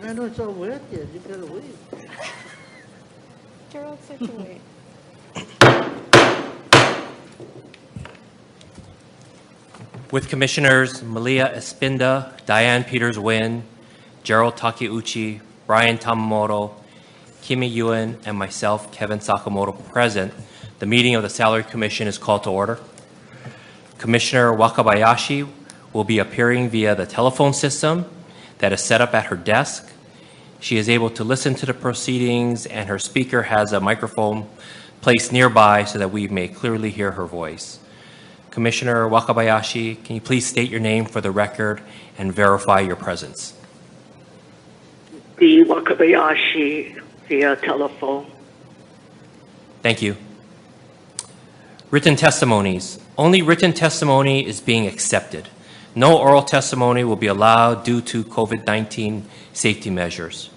I know it's all wet yet. You gotta wait. Gerald said to wait. With Commissioners Malia Espinda, Diane Peters-Wynn, Gerald Takeuchi, Brian Tamamoto, Kimi Yuen, and myself, Kevin Sakamoto, present, the meeting of the Salary Commission is called to order. Commissioner Wakabayashi will be appearing via the telephone system that is set up at her desk. She is able to listen to the proceedings, and her speaker has a microphone placed nearby so that we may clearly hear her voice. Commissioner Wakabayashi, can you please state your name for the record and verify your presence? The Wakabayashi via telephone. Thank you. Written testimonies. Only written testimony is being accepted. No oral testimony will be allowed due to COVID-19 safety measures.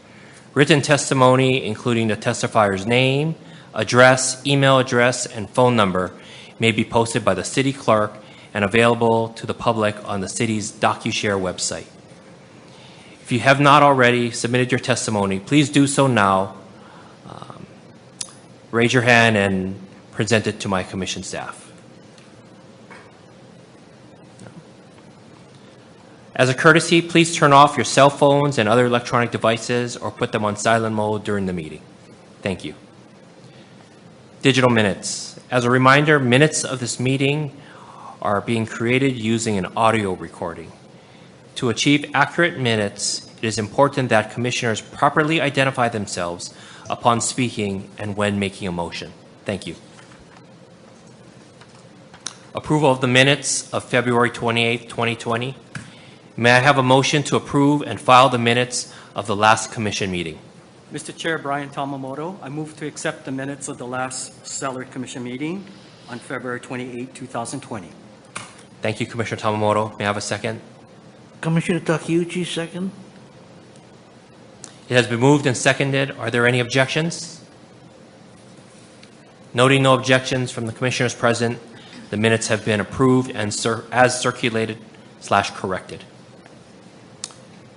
Written testimony, including the testifier's name, address, email address, and phone number, may be posted by the city clerk and available to the public on the city's DocuShare website. If you have not already submitted your testimony, please do so now. Raise your hand and present it to my commission staff. As a courtesy, please turn off your cell phones and other electronic devices or put them on silent mode during the meeting. Thank you. Digital minutes. As a reminder, minutes of this meeting are being created using an audio recording. To achieve accurate minutes, it is important that commissioners properly identify themselves upon speaking and when making a motion. Thank you. Approval of the minutes of February 28, 2020. May I have a motion to approve and file the minutes of the last commission meeting? Mr. Chair, Brian Tamamoto, I move to accept the minutes of the last Salary Commission meeting on February 28, 2020. Thank you, Commissioner Tamamoto. May I have a second? Commissioner Takeuchi, second. It has been moved and seconded. Are there any objections? Noting no objections from the commissioners present, the minutes have been approved and as circulated/corrected.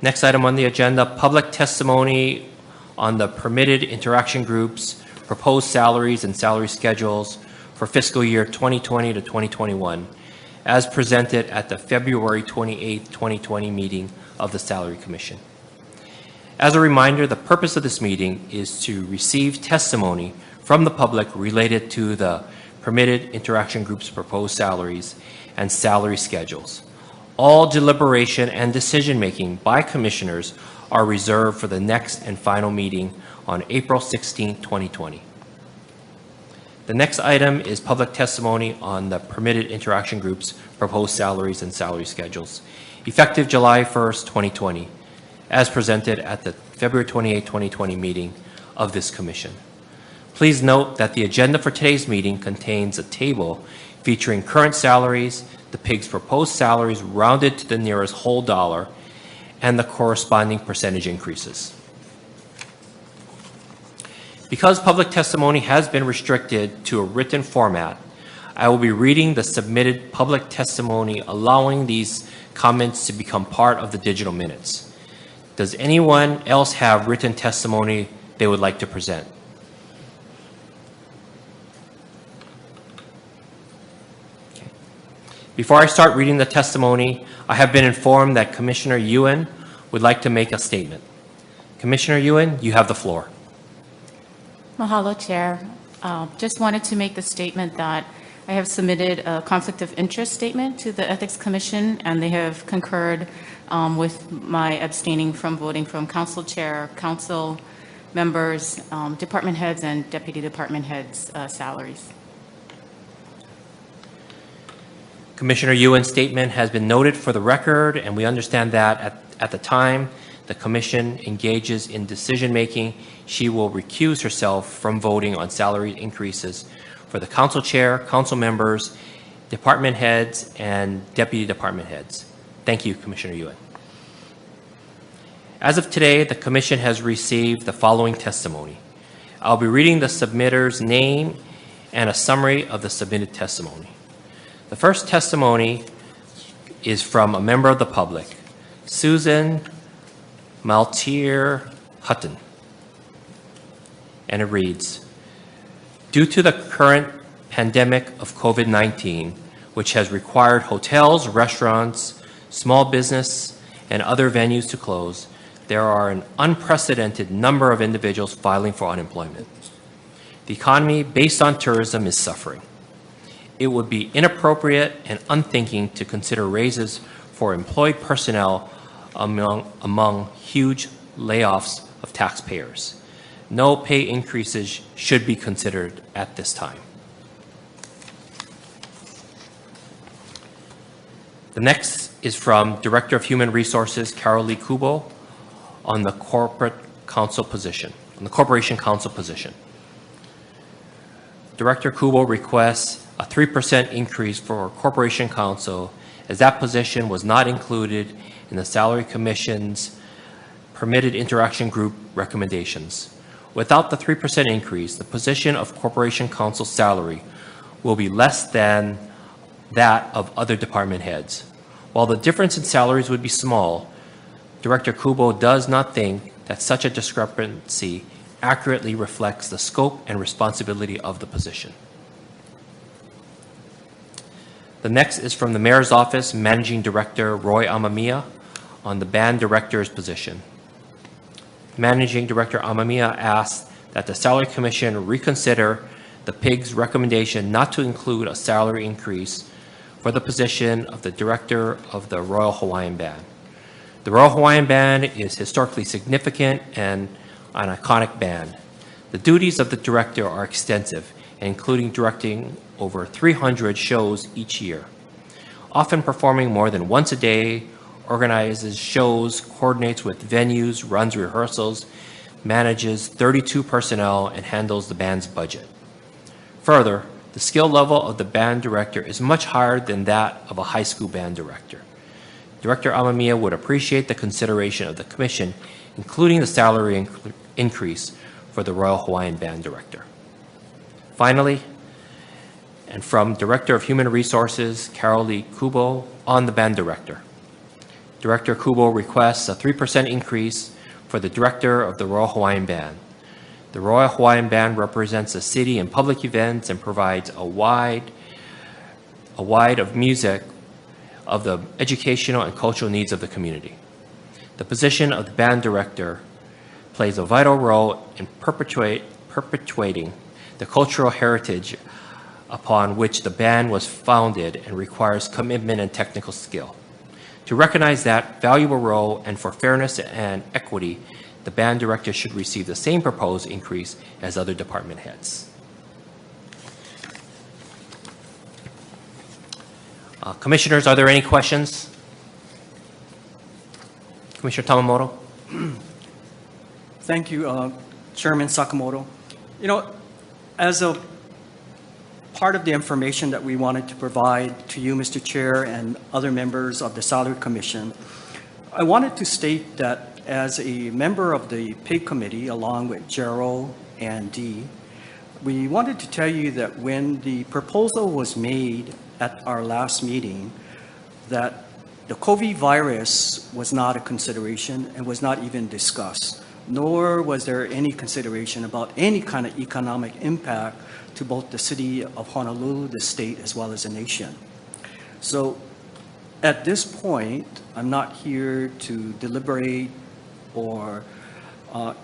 Next item on the agenda, public testimony on the permitted interaction groups, proposed salaries and salary schedules for fiscal year 2020 to 2021, as presented at the February 28, 2020 meeting of the Salary Commission. As a reminder, the purpose of this meeting is to receive testimony from the public related to the permitted interaction groups' proposed salaries and salary schedules. All deliberation and decision-making by commissioners are reserved for the next and final meeting on April 16, 2020. The next item is public testimony on the permitted interaction groups' proposed salaries and salary schedules, effective July 1st, 2020, as presented at the February 28, 2020 meeting of this commission. Please note that the agenda for today's meeting contains a table featuring current salaries, the PIG's proposed salaries rounded to the nearest whole dollar, and the corresponding percentage increases. Because public testimony has been restricted to a written format, I will be reading the submitted public testimony, allowing these comments to become part of the digital minutes. Does anyone else have written testimony they would like to present? Okay. Before I start reading the testimony, I have been informed that Commissioner Yuen would like to make a statement. Commissioner Yuen, you have the floor. Mahalo, Chair. Just wanted to make the statement that I have submitted a conflict of interest statement to the Ethics Commission, and they have concurred with my abstaining from voting from Council Chair, Council members, department heads, and deputy department heads' salaries. Commissioner Yuen's statement has been noted for the record, and we understand that at the time the Commission engages in decision-making, she will recuse herself from voting on salary increases for the Council Chair, Council members, department heads, and deputy department heads. Thank you, Commissioner Yuen. As of today, the Commission has received the following testimony. I'll be reading the submitter's name and a summary of the submitted testimony. The first testimony is from a member of the public. Susan Maltier Hutton. And it reads, due to the current pandemic of COVID-19, which has required hotels, restaurants, small business, and other venues to close, there are an unprecedented number of individuals filing for unemployment. The economy based on tourism is suffering. It would be inappropriate and unthinking to consider raises for employed personnel among huge layoffs of taxpayers. No pay increases should be considered at this time. The next is from Director of Human Resources, Carol Lee Kubo, on the corporation counsel position. Director Kubo requests a 3% increase for Corporation Counsel, as that position was not included in the Salary Commission's Permitted Interaction Group recommendations. Without the 3% increase, the position of Corporation Counsel salary will be less than that of other department heads. While the difference in salaries would be small, Director Kubo does not think that such a discrepancy accurately reflects the scope and responsibility of the position. The next is from the Mayor's Office, Managing Director Roy Amamiya, on the Band Director's position. Managing Director Amamiya asks that the Salary Commission reconsider the PIG's recommendation not to include a salary increase for the position of the Director of the Royal Hawaiian Band. The Royal Hawaiian Band is historically significant and an iconic band. The duties of the Director are extensive, including directing over 300 shows each year, often performing more than once a day, organizes shows, coordinates with venues, runs rehearsals, manages 32 personnel, and handles the band's budget. Further, the skill level of the band director is much higher than that of a high school band director. Director Amamiya would appreciate the consideration of the Commission, including the salary increase for the Royal Hawaiian Band Director. Finally, and from Director of Human Resources, Carol Lee Kubo, on the Band Director. Director Kubo requests a 3% increase for the Director of the Royal Hawaiian Band. The Royal Hawaiian Band represents the city in public events and provides a wide of music of the educational and cultural needs of the community. The position of the Band Director plays a vital role in perpetuating the cultural heritage upon which the band was founded and requires commitment and technical skill. To recognize that valuable role and for fairness and equity, the band director should receive the same proposed increase as other department heads. Commissioners, are there any questions? Commissioner Tamamoto? Thank you, Chairman Sakamoto. You know, as a part of the information that we wanted to provide to you, Mr. Chair, and other members of the Salary Commission, I wanted to state that as a member of the PIG Committee, along with Gerald and Dee, we wanted to tell you that when the proposal was made at our last meeting, that the COVID virus was not a consideration and was not even discussed, nor was there any consideration about any kind of economic impact to both the city of Honolulu, the state, as well as the nation. So at this point, I'm not here to deliberate or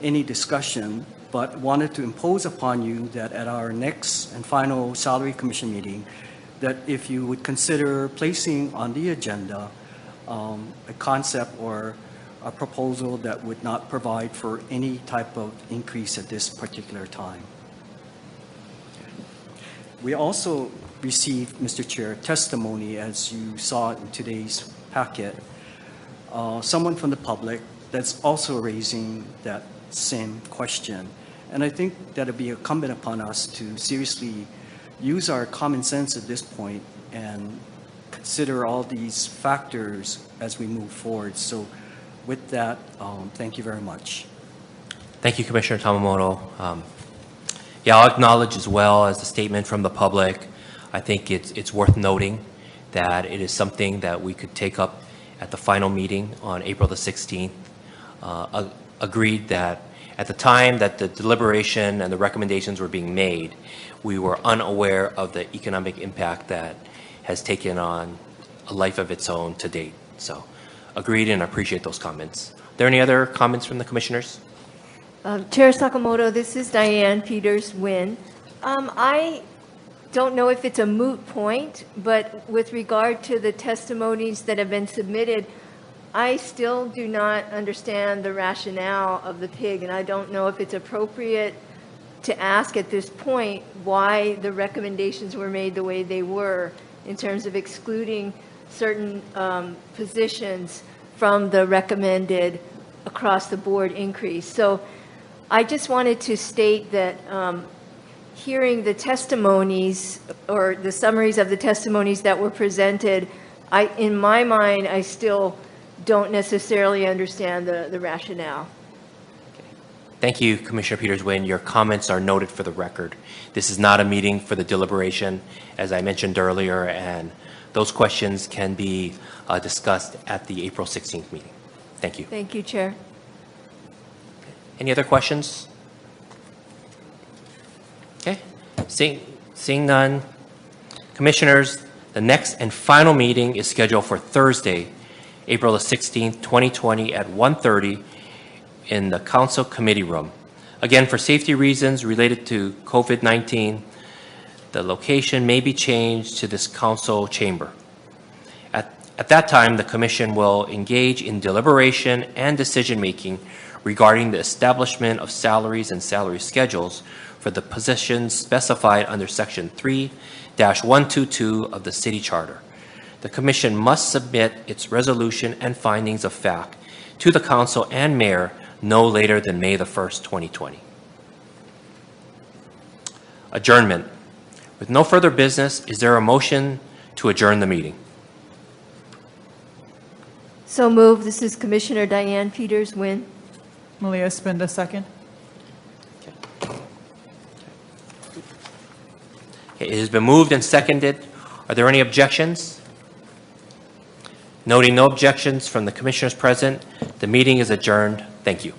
any discussion, but wanted to impose upon you that at our next and final Salary Commission meeting, that if you would consider placing on the agenda a concept or a proposal that would not provide for any type of increase at this particular time. We also received, Mr. Chair, testimony, as you saw in today's packet, someone from the public that's also raising that same question. And I think that it'd be incumbent upon us to seriously use our common sense at this point and consider all these factors as we move forward. So with that, thank you very much. Thank you, Commissioner Tamamoto. Yeah, I'll acknowledge as well as a statement from the public. I think it's worth noting that it is something that we could take up at the final meeting on April the 16th, agreed that at the time that the deliberation and the recommendations were being made, we were unaware of the economic impact that has taken on a life of its own to date. So agreed, and I appreciate those comments. Are there any other comments from the commissioners? Chair Sakamoto, this is Diane Peters-Wynn. I don't know if it's a moot point, but with regard to the testimonies that have been submitted, I still do not understand the rationale of the PIG, and I don't know if it's appropriate to ask at this point why the recommendations were made the way they were in terms of excluding certain positions from the recommended across-the-board increase. So I just wanted to state that hearing the testimonies or the summaries of the testimonies that were presented, in my mind, I still don't necessarily understand the rationale. Thank you, Commissioner Peters-Wynn. Your comments are noted for the record. This is not a meeting for the deliberation, as I mentioned earlier, and those questions can be discussed at the April 16th meeting. Thank you. Thank you, Chair. Any other questions? Okay. Seeing none. Commissioners, the next and final meeting is scheduled for Thursday, April the 16th, 2020 at 1:30 in the Council Committee Room. Again, for safety reasons related to COVID-19, the location may be changed to this council chamber. At that time, the Commission will engage in deliberation and decision-making regarding the establishment of salaries and salary schedules for the positions specified under Section 3-122 of the City Charter. The Commission must submit its resolution and findings of fact to the Council and Mayor no later than May the 1st, 2020. Adjournment. With no further business, is there a motion to adjourn the meeting? So moved. This is Commissioner Diane Peters-Wynn. Malia Spinda, second. Okay, it has been moved and seconded. Are there any objections? Noting no objections from the commissioners present, the meeting is adjourned. Thank you.